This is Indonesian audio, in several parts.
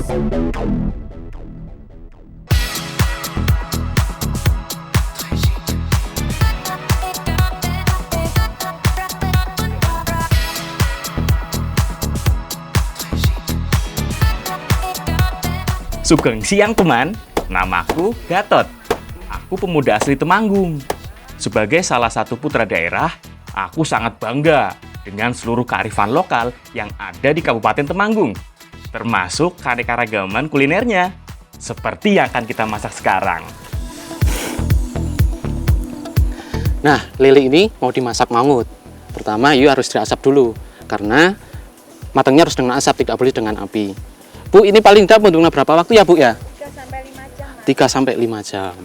Sugeng siang teman, namaku Gatot. Aku pemuda asli Temanggung. Sebagai salah satu putra daerah, aku sangat bangga dengan seluruh kearifan lokal yang ada di Kabupaten Temanggung, termasuk keanekaragaman kulinernya, seperti yang akan kita masak sekarang. Nah, lele ini mau dimasak mangut. Pertama, harus diasap dulu, karena matangnya harus dengan asap, tidak boleh dengan api. Bu, ini paling tidak butuh berapa waktu ya, Bu ya? 3-5 jam. 3-5 jam.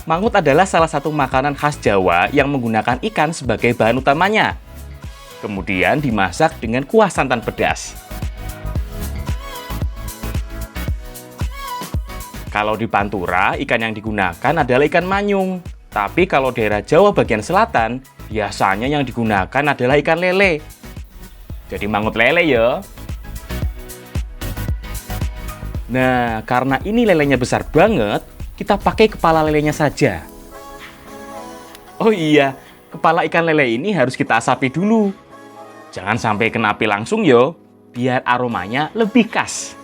Mangut adalah salah satu makanan khas Jawa yang menggunakan ikan sebagai bahan utamanya. Kemudian dimasak dengan kuah santan pedas. Kalau di Pantura, ikan yang digunakan adalah ikan manyung. Tapi kalau daerah Jawa bagian selatan, biasanya yang digunakan adalah ikan lele. Jadi mangut lele ya. Nah, karena ini lelenya besar banget, kita pakai kepala lelenya saja. Oh iya, kepala ikan lele ini harus kita asapi dulu. Jangan sampai kena api langsung yo, biar aromanya lebih khas.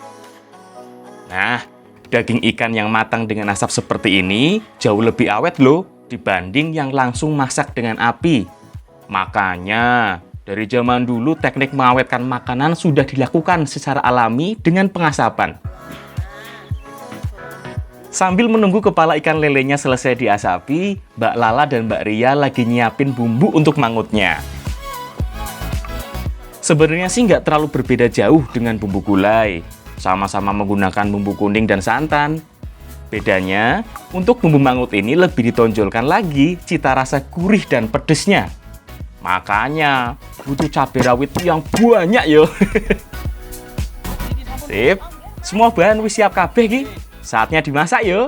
Nah, daging ikan yang matang dengan asap seperti ini jauh lebih awet loh dibanding yang langsung masak dengan api. Makanya, dari zaman dulu teknik mengawetkan makanan sudah dilakukan secara alami dengan pengasapan. Sambil menunggu kepala ikan lelenya selesai diasapi, Mbak Lala dan Mbak Ria lagi nyiapin bumbu untuk mangutnya. Sebenarnya sih nggak terlalu berbeda jauh dengan bumbu gulai. Sama-sama menggunakan bumbu kuning dan santan. Bedanya, untuk bumbu mangut ini lebih ditonjolkan lagi cita rasa gurih dan pedesnya. Makanya butuh cabai rawit yang banyak yo. Sip, semua bahan wis siap kabeh ki. Saatnya dimasak yo.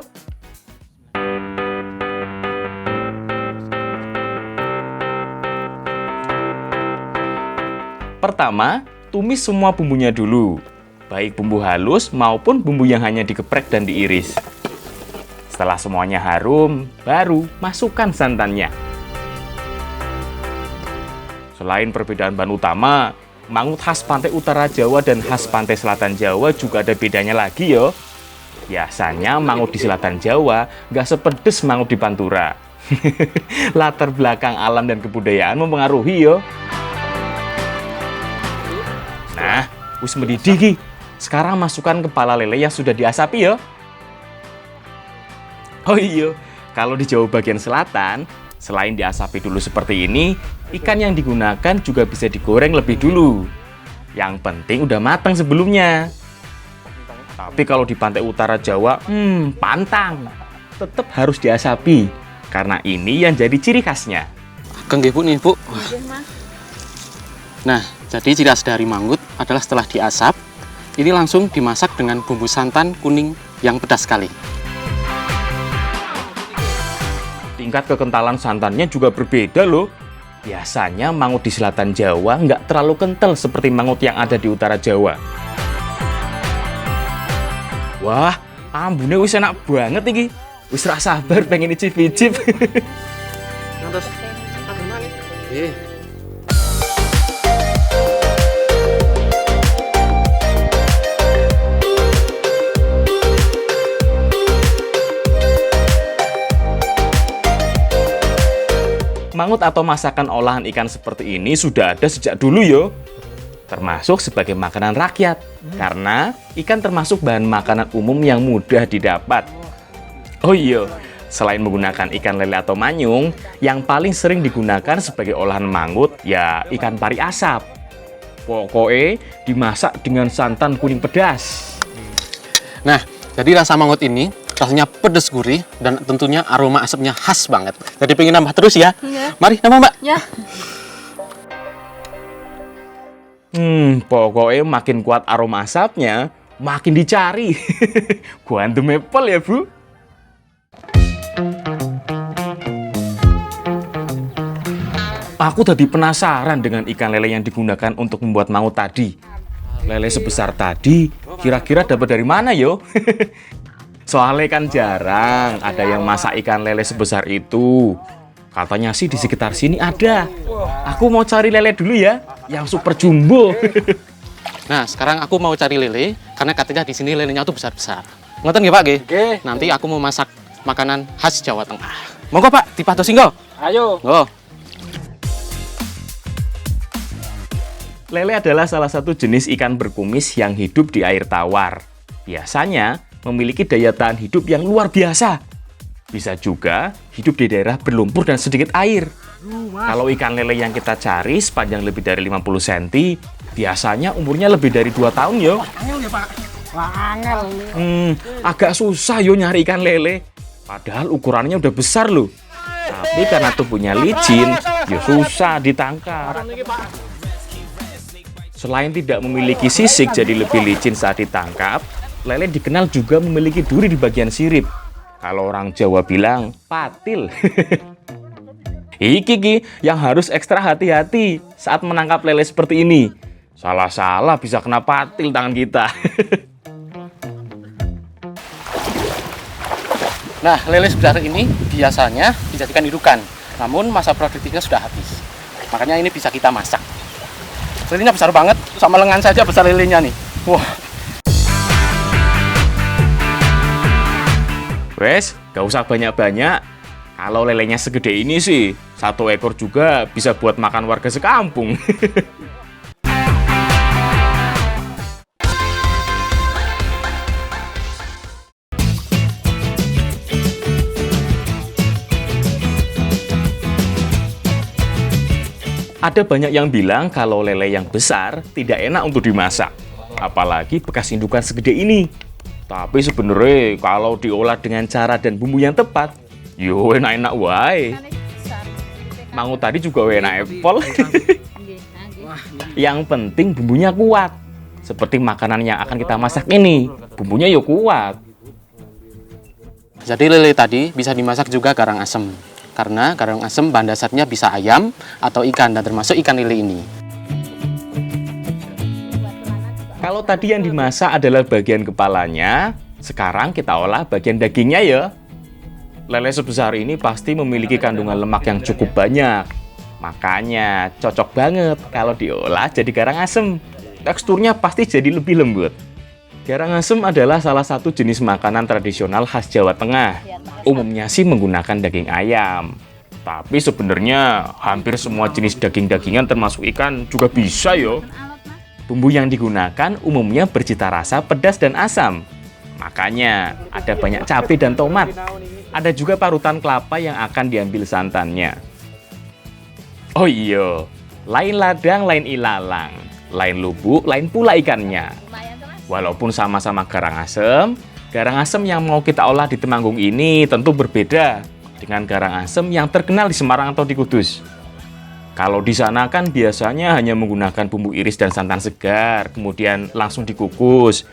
Pertama, tumis semua bumbunya dulu. Baik bumbu halus maupun bumbu yang hanya digeprek dan diiris. Setelah semuanya harum, baru masukkan santannya. Selain perbedaan bahan utama, mangut khas pantai utara Jawa dan khas pantai selatan Jawa juga ada bedanya lagi yo. Biasanya mangut di selatan Jawa nggak sepedes mangut di Pantura. Latar belakang alam dan kebudayaan mempengaruhi yo. Nah, wis mendidih ki. Sekarang masukkan kepala lele yang sudah diasapi yo. Oh iya, kalau di Jawa bagian selatan, selain diasapi dulu seperti ini, ikan yang digunakan juga bisa digoreng lebih dulu. Yang penting udah matang sebelumnya. Tapi kalau di pantai utara Jawa, pantang. Tetap harus diasapi, karena ini yang jadi ciri khasnya. Ageng nggih, Bu nih, Bu. Iya, Mas. Nah, jadi ciri khas dari mangut adalah setelah diasap, ini langsung dimasak dengan bumbu santan kuning yang pedas sekali. Tingkat kekentalan santannya juga berbeda loh. Biasanya mangut di selatan Jawa nggak terlalu kental seperti mangut yang ada di utara Jawa. Wah, ambune wis enak banget iki. Wis ra sabar pengen icip-icip. Terus, Mangut atau masakan olahan ikan seperti ini sudah ada sejak dulu yo. Termasuk sebagai makanan rakyat. Karena ikan termasuk bahan makanan umum yang mudah didapat. Oh iya, selain menggunakan ikan lele atau manyung, yang paling sering digunakan sebagai olahan mangut ya ikan pari asap. Pokoknya dimasak dengan santan kuning pedas. Nah, jadi rasa mangut ini rasanya pedas gurih dan tentunya aroma asapnya khas banget. Jadi pengen nambah terus ya? Iya. Mari nambah, Mbak. Ya. Pokoknya makin kuat aroma asapnya, makin dicari. Quantum apple ya, Bu. Aku tadi penasaran dengan ikan lele yang digunakan untuk membuat mangut tadi. Lele sebesar tadi, kira-kira dapat dari mana yo? Soalnya kan jarang ada yang masak ikan lele sebesar itu. Katanya sih di sekitar sini ada. Aku mau cari lele dulu ya, yang super jumbo. Nah, sekarang aku mau cari lele, karena katanya di sini lelenya tuh besar-besar. Ngoten nggih Pak nggih? Nanti aku mau masak makanan khas Jawa Tengah. Monggo Pak, dipadosi nggo? Ayo. Nggo. Lele adalah salah satu jenis ikan berkumis yang hidup di air tawar. Biasanya memiliki daya tahan hidup yang luar biasa. Bisa juga hidup di daerah berlumpur dan sedikit air. Kalau ikan lele yang kita cari sepanjang lebih dari 50 cm, biasanya umurnya lebih dari 2 tahun yo. Angel ya Pak. Wah, angel. Agak susah yo nyari ikan lele. Padahal ukurannya udah besar loh. Tapi karena tubuhnya licin, yo susah ditangkap. Selain tidak memiliki sisik jadi lebih licin saat ditangkap, lele dikenal juga memiliki duri di bagian sirip. Kalau orang Jawa bilang, patil. Iki yang harus ekstra hati-hati saat menangkap lele seperti ini. Salah-salah bisa kena patil tangan kita. Nah, lele sebesar ini biasanya dijadikan indukan. Namun masa produktifnya sudah habis. Makanya ini bisa kita masak. Lelenya besar banget, sama lengan saja besar lelenya nih. Wah. Wes, gak usah banyak-banyak. Kalau lelenya segede ini sih, 1 ekor juga bisa buat makan warga sekampung. Ada banyak yang bilang kalau lele yang besar tidak enak untuk dimasak. Apalagi bekas indukan segede ini. Tapi sebenarnya kalau diolah dengan cara dan bumbu yang tepat, yo enak-enak wae. Mangut tadi juga enak apple. Yang penting bumbunya kuat. Seperti makanan yang akan kita masak ini, bumbunya yo kuat. Jadi lele tadi bisa dimasak juga garang asem. Karena garang asem bahan dasarnya bisa ayam atau ikan, dan termasuk ikan lele ini. Kalau tadi yang dimasak adalah bagian kepalanya, sekarang kita olah bagian dagingnya ya. Lele sebesar ini pasti memiliki kandungan lemak yang cukup banyak. Makanya cocok banget kalau diolah jadi garang asem. Teksturnya pasti jadi lebih lembut. Garang asem adalah salah satu jenis makanan tradisional khas Jawa Tengah. Umumnya sih menggunakan daging ayam. Tapi sebenarnya hampir semua jenis daging-dagingan termasuk ikan juga bisa yo. Bumbu yang digunakan umumnya bercita rasa pedas dan asam. Makanya ada banyak cabai dan tomat. Ada juga parutan kelapa yang akan diambil santannya. Oh iya, lain ladang, lain ilalang. Lain lubuk, lain pula ikannya. Walaupun sama-sama garang asem yang mau kita olah di Temanggung ini tentu berbeda dengan garang asem yang terkenal di Semarang atau di Kudus. Kalau di sana kan biasanya hanya menggunakan bumbu iris dan santan segar, kemudian langsung dikukus.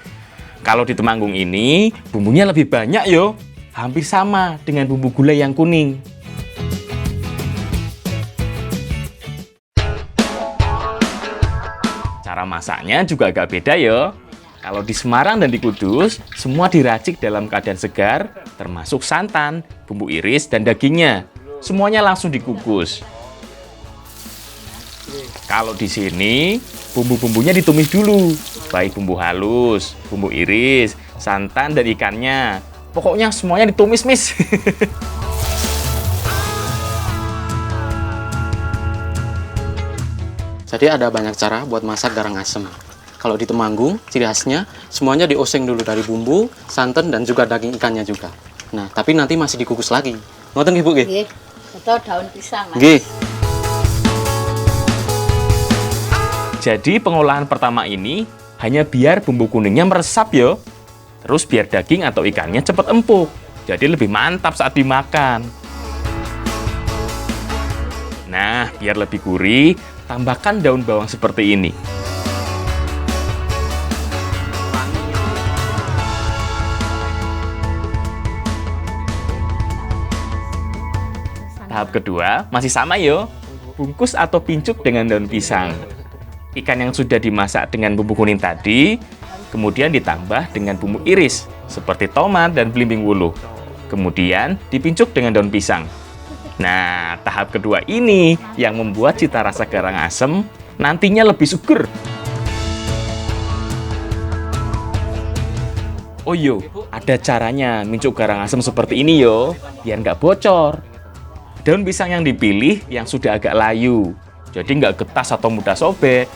Kalau di Temanggung ini, bumbunya lebih banyak yo. Hampir sama dengan bumbu gulai yang kuning. Cara masaknya juga agak beda yo. Kalau di Semarang dan di Kudus, semua diracik dalam keadaan segar, termasuk santan, bumbu iris, dan dagingnya. Semuanya langsung dikukus. Kalau di sini, bumbu-bumbunya ditumis dulu. Baik bumbu halus, bumbu iris, santan, dan ikannya. Pokoknya semuanya ditumis, Miss. Jadi ada banyak cara buat masak garang asem. Kalau di Temanggung, ciri khasnya semuanya dioseng dulu dari bumbu, santan, dan juga daging ikannya juga. Nah, tapi nanti masih dikukus lagi. Ngoten Ibu nggih? Nggih. Atau daun pisang, Mas. Nggih. Jadi pengolahan pertama ini hanya biar bumbu kuningnya meresap yo. Terus biar daging atau ikannya cepat empuk. Jadi lebih mantap saat dimakan. Nah, biar lebih gurih, tambahkan daun bawang seperti ini. Tahap kedua masih sama yo. Bungkus atau pincuk dengan daun pisang. Ikan yang sudah dimasak dengan bumbu kuning tadi, kemudian ditambah dengan bumbu iris, seperti tomat dan belimbing wuluh. Kemudian dipincuk dengan daun pisang. Nah, tahap kedua ini yang membuat cita rasa garang asem nantinya lebih seger. Oh yo, ada caranya mincuk garang asem seperti ini yo, biar nggak bocor. Daun pisang yang dipilih yang sudah agak layu, jadi nggak getas atau mudah sobek.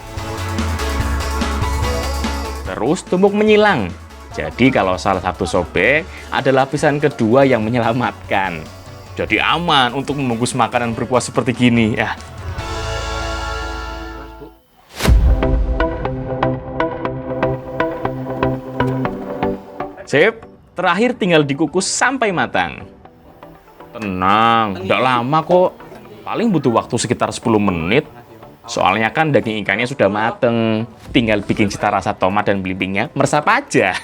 Terus tumbuk menyilang, jadi kalau salah satu sobek, ada lapisan kedua yang menyelamatkan. Jadi aman untuk membungkus makanan berkuah seperti gini ya. Sip, terakhir tinggal dikukus sampai matang. Tenang, tidak lama kok. Paling butuh waktu sekitar 10 menit. Soalnya kan daging ikannya sudah mateng. Tinggal bikin cita rasa tomat dan belimbingnya meresap aja.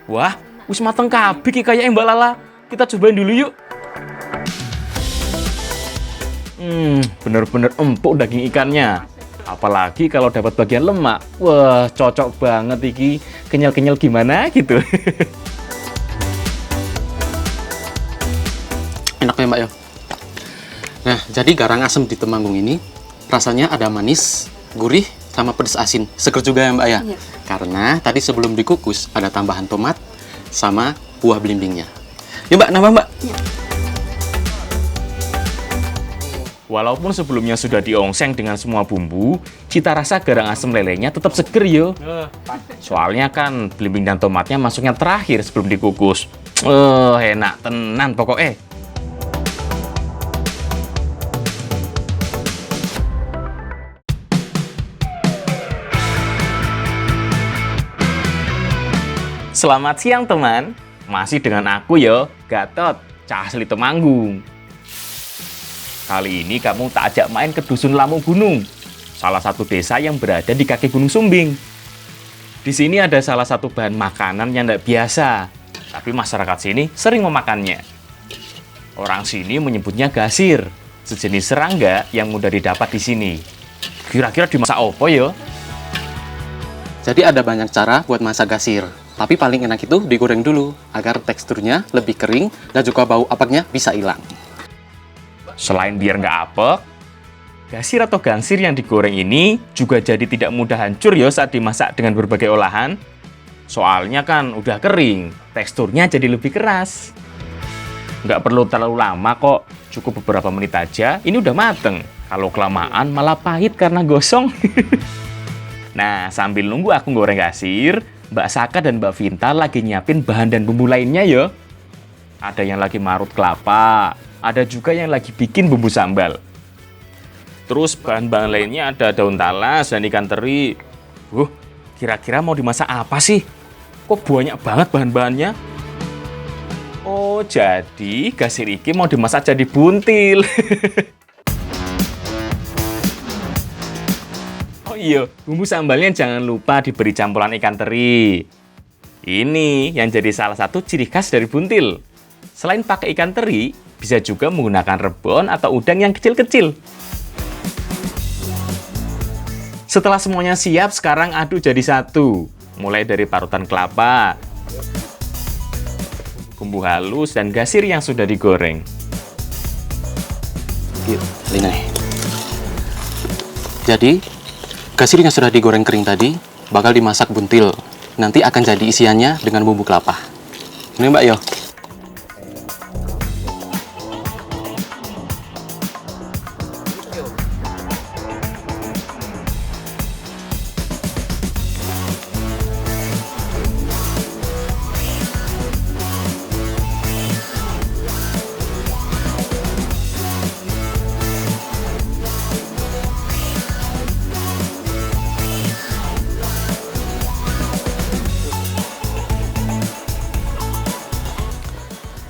Wah, wis mateng kabeh iki kayaknya Mbak Lala. Kita cobain dulu yuk. Bener-bener empuk daging ikannya. Apalagi kalau dapat bagian lemak. Wah, cocok banget iki. Kenyal-kenyal gimana gitu. Enak ya Mbak ya. Nah, jadi garang asem di Temanggung ini rasanya ada manis, gurih, sama pedas asin. Seger juga ya Mbak ya. Iya. Karena tadi sebelum dikukus ada tambahan tomat sama buah belimbingnya. Yuk Mbak, nambah Mbak. Iya. Walaupun sebelumnya sudah diongseng dengan semua bumbu, cita rasa garang asem lelenya tetap seger yo. Soalnya kan belimbing dan tomatnya masuknya terakhir sebelum dikukus. Enak tenan pokoknya. Selamat siang teman, masih dengan aku yo, Gatot, Cah Asli Temanggung. Kali ini kamu tak ajak main ke Dusun Lamu Gunung, salah satu desa yang berada di kaki Gunung Sumbing. Di sini ada salah satu bahan makanan yang tidak biasa, tapi masyarakat sini sering memakannya. Orang sini menyebutnya gasir, sejenis serangga yang mudah didapat di sini. Kira-kira dimasak apa yo? Jadi ada banyak cara buat masak gasir. Tapi paling enak itu digoreng dulu agar teksturnya lebih kering dan juga bau apeknya bisa hilang. Selain biar nggak apek, gasir atau gansir yang digoreng ini juga jadi tidak mudah hancur ya saat dimasak dengan berbagai olahan. Soalnya kan udah kering, teksturnya jadi lebih keras. Nggak perlu terlalu lama kok, cukup beberapa menit aja, ini udah mateng. Kalau kelamaan malah pahit karena gosong. Nah, sambil nunggu aku goreng gasir, Mbak Saka dan Mbak Vinta lagi nyiapin bahan dan bumbu lainnya ya. Ada yang lagi marut kelapa, ada juga yang lagi bikin bumbu sambal. Terus bahan-bahan lainnya ada daun talas dan ikan teri. Kira-kira mau dimasak apa sih? Kok banyak banget bahan-bahannya? Oh, jadi gasir iki mau dimasak jadi buntil. Oh iya, bumbu sambalnya jangan lupa diberi campuran ikan teri. Ini yang jadi salah satu ciri khas dari buntil. Selain pakai ikan teri, bisa juga menggunakan rebon atau udang yang kecil-kecil. Setelah semuanya siap, sekarang aduk jadi satu. Mulai dari parutan kelapa, bumbu halus, dan gasir yang sudah digoreng. Yuk, ini. Jadi, gasir yang sudah digoreng kering tadi bakal dimasak buntil. Nanti akan jadi isiannya dengan bumbu kelapa. Ini Mbak yo.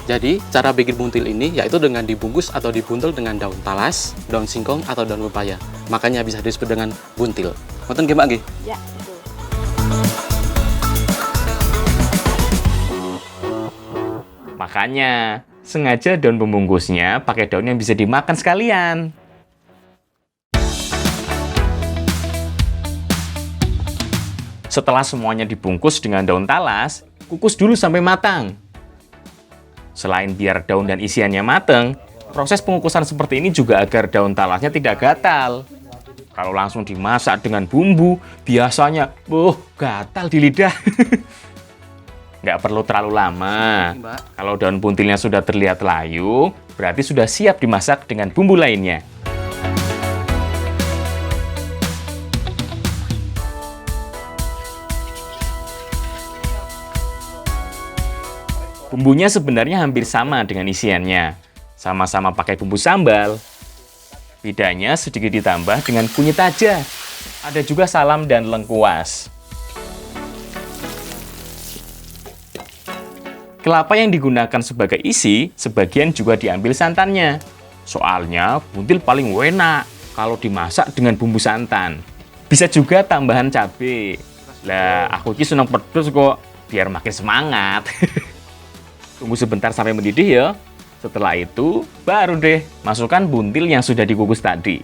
Jadi, cara bikin buntil ini yaitu dengan dibungkus atau dibuntel dengan daun talas, daun singkong, atau daun pepaya. Makanya bisa disebut dengan buntil. Ngoten nggih, Mbak nggih? Ya, betul. Makanya, sengaja daun pembungkusnya pakai daun yang bisa dimakan sekalian. Setelah semuanya dibungkus dengan daun talas, kukus dulu sampai matang. Selain biar daun dan isiannya matang, proses pengukusan seperti ini juga agar daun talasnya tidak gatal. Kalau langsung dimasak dengan bumbu, biasanya, gatal di lidah. Nggak perlu terlalu lama. Kalau daun puntilnya sudah terlihat layu, berarti sudah siap dimasak dengan bumbu lainnya. Bumbunya sebenarnya hampir sama dengan isiannya. Sama-sama pakai bumbu sambal. Bedanya sedikit ditambah dengan kunyit aja. Ada juga salam dan lengkuas. Kelapa yang digunakan sebagai isi, sebagian juga diambil santannya. Soalnya, buntil paling enak kalau dimasak dengan bumbu santan. Bisa juga tambahan cabai. Lah, aku ini senang pedes kok, biar makin semangat. Tunggu sebentar sampai mendidih ya. Setelah itu, baru deh masukkan buntil yang sudah dikukus tadi.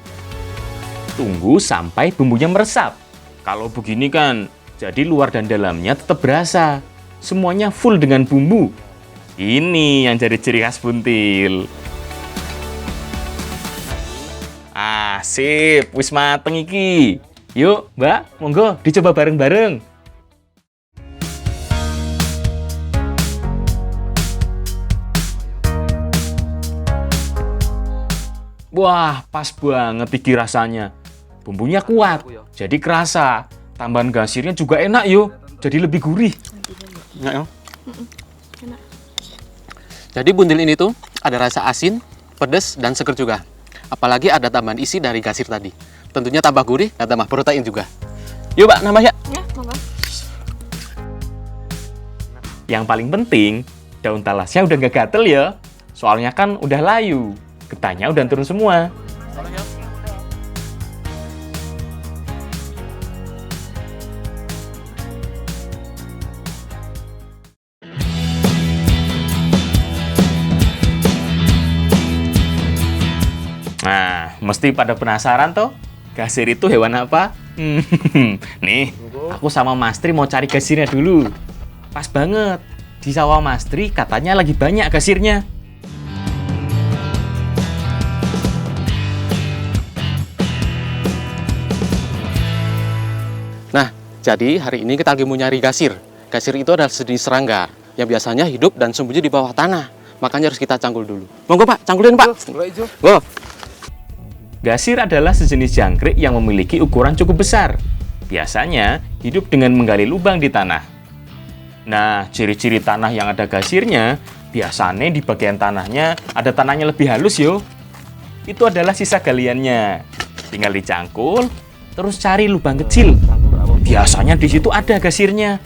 Tunggu sampai bumbunya meresap. Kalau begini kan, jadi luar dan dalamnya tetap berasa. Semuanya full dengan bumbu. Ini yang jadi ciri khas buntil. Sip, wis mateng iki. Yuk, Mbak, monggo dicoba bareng-bareng. Wah, pas banget iki rasanya. Bumbunya kuat, jadi kerasa. Tambahan gasirnya juga enak yo, jadi lebih gurih. Enak ya? Jadi buntil ini tuh ada rasa asin, pedas, dan seger juga. Apalagi ada tambahan isi dari gasir tadi. Tentunya tambah gurih dan tambah protein juga. Yuk, Mbak, nambah ya? Ya, monggo. Yang paling penting, daun talasnya udah nggak gatel ya. Soalnya kan udah layu. Getahnya udah turun semua. Nah, mesti pada penasaran toh? Gasir itu hewan apa? Nih, aku sama Mas Tri mau cari gasirnya dulu. Pas banget. Di sawah Mas Tri katanya lagi banyak gasirnya. Nah, jadi hari ini kita lagi mau nyari gasir. Gasir itu adalah sejenis serangga yang biasanya hidup dan sembunyi di bawah tanah. Makanya harus kita cangkul dulu. Monggo, Pak, cangkulin, Pak. Go. Gasir adalah sejenis jangkrik yang memiliki ukuran cukup besar. Biasanya hidup dengan menggali lubang di tanah. Nah, ciri-ciri tanah yang ada gasirnya, biasanya di bagian tanahnya ada tanahnya lebih halus yo. Itu adalah sisa galiannya. Tinggal dicangkul, terus cari lubang kecil. Biasanya di situ ada gasirnya.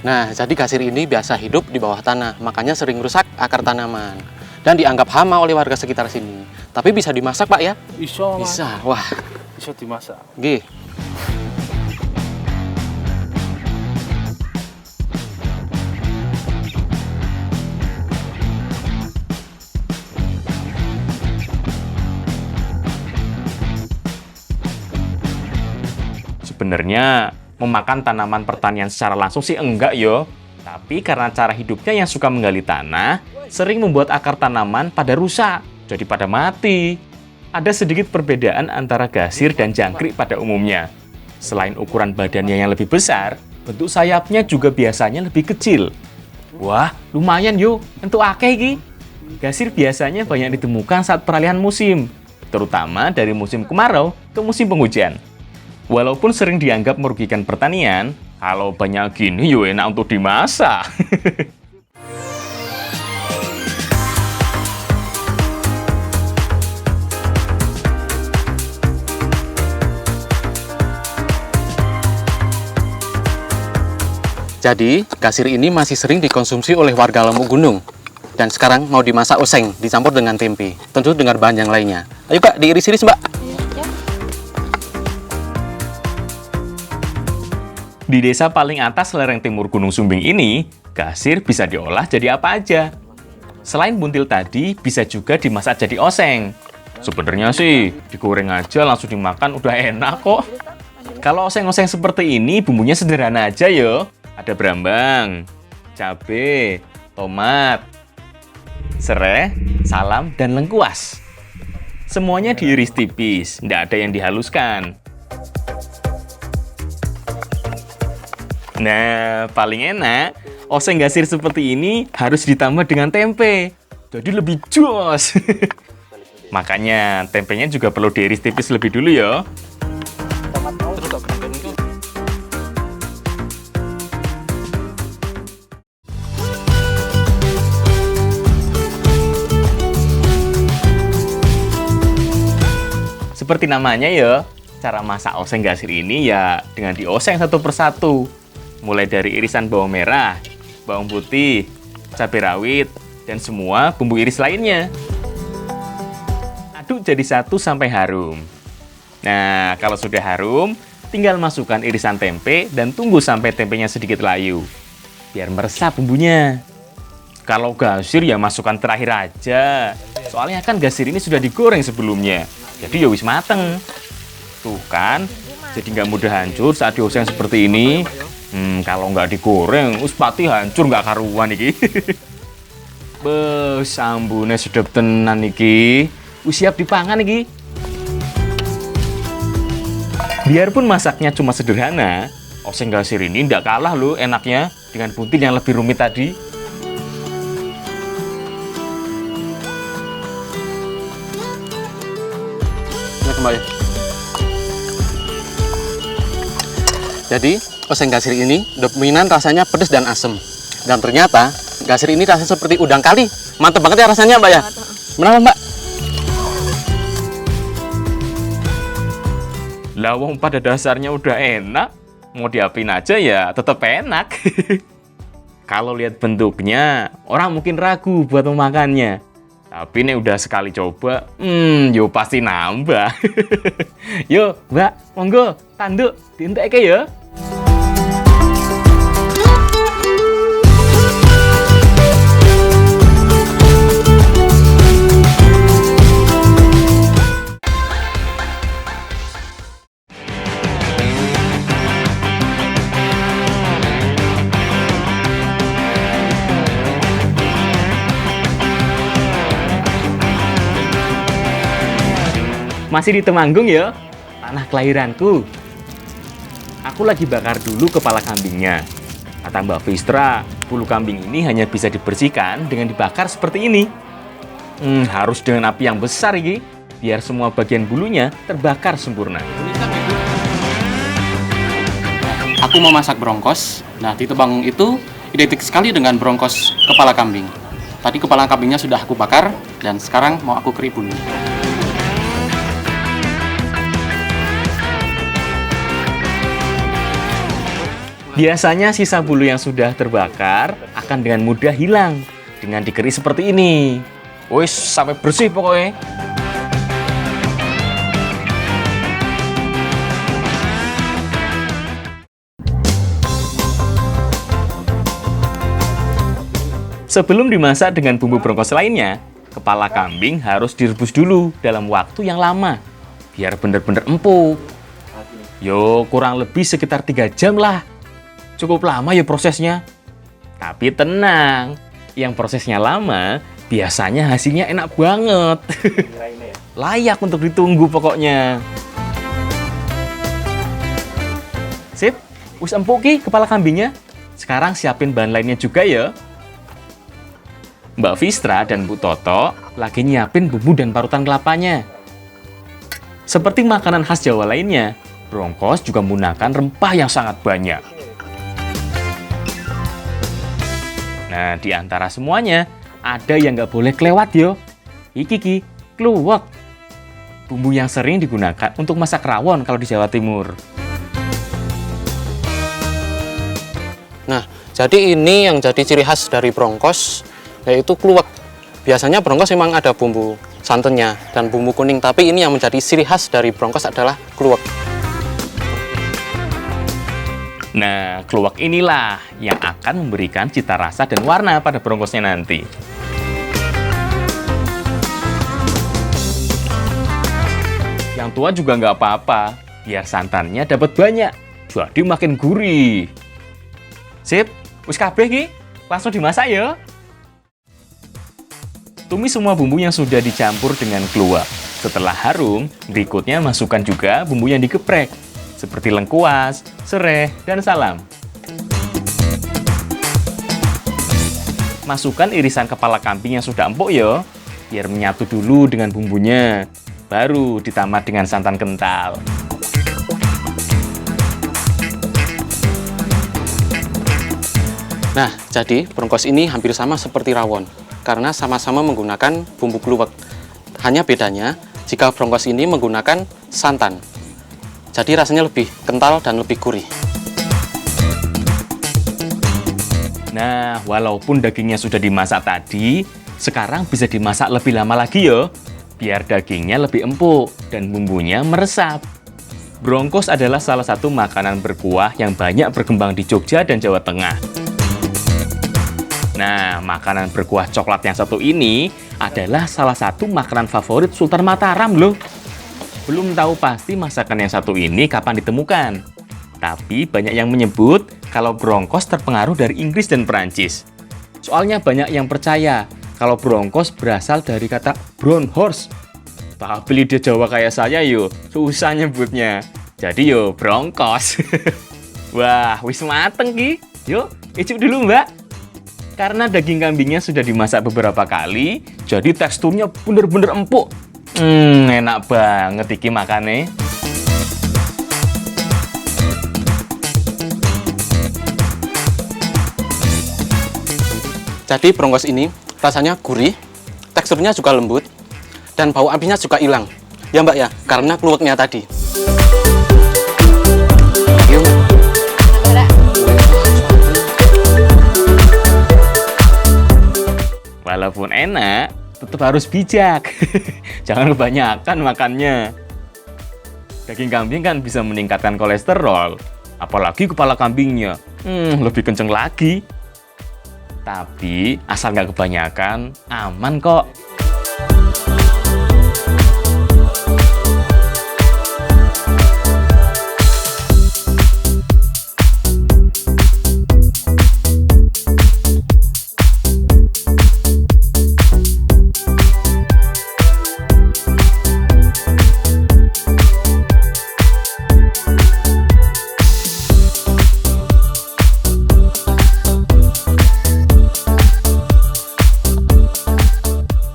Nah, jadi gasir ini biasa hidup di bawah tanah, makanya sering rusak akar tanaman. Dan dianggap hama oleh warga sekitar sini. Tapi bisa dimasak, Pak, ya? Iso, Mas. Bisa, wah. Iso dimasak. Gih. Sebenarnya memakan tanaman pertanian secara langsung sih enggak yo. Tapi karena cara hidupnya yang suka menggali tanah, sering membuat akar tanaman pada rusak, jadi pada mati. Ada sedikit perbedaan antara gasir dan jangkrik pada umumnya. Selain ukuran badannya yang lebih besar, bentuk sayapnya juga biasanya lebih kecil. Wah, lumayan yo, entuk akeh iki. Gasir biasanya banyak ditemukan saat peralihan musim, terutama dari musim kemarau ke musim penghujan. Walaupun sering dianggap merugikan pertanian, kalau banyak gini yo enak untuk dimasak. Jadi, gasir ini masih sering dikonsumsi oleh warga Lombok Gunung. Dan sekarang mau dimasak oseng, dicampur dengan tempe. Tentu dengan bahan yang lainnya. Ayo Kak, diiris-iris Mbak. Di desa paling atas lereng timur Gunung Sumbing ini, gasir bisa diolah jadi apa aja. Selain buntil tadi, bisa juga dimasak jadi oseng. Sebenarnya sih, digoreng aja langsung dimakan udah enak kok. Kalau oseng-oseng seperti ini, bumbunya sederhana aja yo. Ada berambang, cabai, tomat, serai, salam, dan lengkuas. Semuanya diiris tipis, nggak ada yang dihaluskan. Nah, paling enak, oseng gasir seperti ini harus ditambah dengan tempe. Jadi lebih jos. Makanya tempenya juga perlu diiris tipis lebih dulu ya. Seperti namanya ya, cara masak oseng gasir ini ya dengan dioseng satu persatu. Mulai dari irisan bawang merah, bawang putih, cabai rawit, dan semua bumbu iris lainnya. Aduk jadi satu sampai harum. Nah, kalau sudah harum, tinggal masukkan irisan tempe dan tunggu sampai tempenya sedikit layu. Biar meresap bumbunya. Kalau gasir ya masukkan terakhir aja. Soalnya kan gasir ini sudah digoreng sebelumnya. Jadi ya wis mateng. Tuh kan, jadi nggak mudah hancur saat dioseng seperti ini. Kalau nggak digoreng, us pati hancur nggak karuan iki. Bes, ambune sedep tenan iki. Us siap dipangan iki. Biarpun masaknya cuma sederhana, oseng gasir ini nggak kalah loh enaknya dengan buntil yang lebih rumit tadi. Kembali. Jadi, oseng gasir ini dominan rasanya pedas dan asam. Dan ternyata, gasir ini rasanya seperti udang kali. Mantap banget ya rasanya, Mbak ya? Kenapa, Mbak? Lawang pada dasarnya udah enak, mau diapain aja ya tetap enak. Kalau lihat bentuknya, orang mungkin ragu buat memakannya. Tapi ini udah sekali coba, yo pasti nambah. Yo, Mbak, monggo, tanduk, dientek ya. Masih di Temanggung ya, tanah kelahiranku. Aku lagi bakar dulu kepala kambingnya. Kata Mbak Fistra, bulu kambing ini hanya bisa dibersihkan dengan dibakar seperti ini. Harus dengan api yang besar ini, biar semua bagian bulunya terbakar sempurna. Aku mau masak brongkos. Nah, di Temanggung itu identik sekali dengan brongkos kepala kambing. Tadi kepala kambingnya sudah aku bakar, dan sekarang mau aku keri bulu. Biasanya sisa bulu yang sudah terbakar akan dengan mudah hilang dengan dikerik seperti ini. Wis, sampai bersih pokoknya. Sebelum dimasak dengan bumbu brongkos lainnya, kepala kambing harus direbus dulu dalam waktu yang lama, biar benar-benar empuk. Yo, kurang lebih sekitar 3 jam lah. Cukup lama ya prosesnya. Tapi tenang, yang prosesnya lama, biasanya hasilnya enak banget. Layak untuk ditunggu pokoknya. Sip, wis empuk ki kepala kambingnya. Sekarang siapin bahan lainnya juga ya. Mbak Fistra dan Bu Toto lagi nyiapin bumbu dan parutan kelapanya. Seperti makanan khas Jawa lainnya, brongkos juga menggunakan rempah yang sangat banyak. Nah, di antara semuanya, ada yang nggak boleh kelewat yo. Iki ki, kluwek. Bumbu yang sering digunakan untuk masak rawon kalau di Jawa Timur. Nah, Jadi ini yang jadi ciri khas dari brongkos, yaitu kluwek. Biasanya brongkos memang ada bumbu santannya dan bumbu kuning, tapi ini yang menjadi ciri khas dari brongkos adalah kluwek. Nah, kluwek inilah yang akan memberikan cita rasa dan warna pada brongkosnya nanti. Yang tua juga nggak apa-apa, biar santannya dapat banyak, jadi makin gurih. Sip, wis kabeh ki, langsung dimasak ya. Tumis semua bumbu yang sudah dicampur dengan kluwek. Setelah harum, berikutnya masukkan juga bumbu yang digeprek, seperti lengkuas, sereh, dan salam. Masukkan irisan kepala kambing yang sudah empuk ya, biar menyatu dulu dengan bumbunya. Baru ditambah dengan santan kental. Nah, jadi brongkos ini hampir sama seperti rawon, karena sama-sama menggunakan bumbu kluwek. Hanya bedanya, jika brongkos ini menggunakan santan. Jadi rasanya lebih kental dan lebih gurih. Nah, walaupun dagingnya sudah dimasak tadi, sekarang bisa dimasak lebih lama lagi ya, biar dagingnya lebih empuk dan bumbunya meresap. Brongkos adalah salah satu makanan berkuah yang banyak berkembang di Jogja dan Jawa Tengah. Nah, makanan berkuah coklat yang satu ini adalah salah satu makanan favorit Sultan Mataram loh. Belum tahu pasti masakan yang satu ini kapan ditemukan. Tapi banyak yang menyebut kalau brongkos terpengaruh dari Inggris dan Perancis. Soalnya banyak yang percaya kalau brongkos berasal dari kata brown horse. Tapi lidah Jawa kayak saya yo, susah nyebutnya. Jadi yo brongkos. Wah, wis mateng ki. Yuk, icip dulu mbak. Karena daging kambingnya sudah dimasak beberapa kali, jadi teksturnya bener-bener empuk. Enak banget iki makannya. Jadi brongkos ini rasanya gurih, teksturnya juga lembut, dan bau apinya juga hilang. Ya mbak ya, karena kluweknya tadi. Yuk, Mbak. Walaupun enak, tetap harus bijak. Jangan kebanyakan makannya. Daging kambing kan bisa meningkatkan kolesterol. Apalagi kepala kambingnya. Lebih kenceng lagi. Tapi asal nggak kebanyakan, aman kok.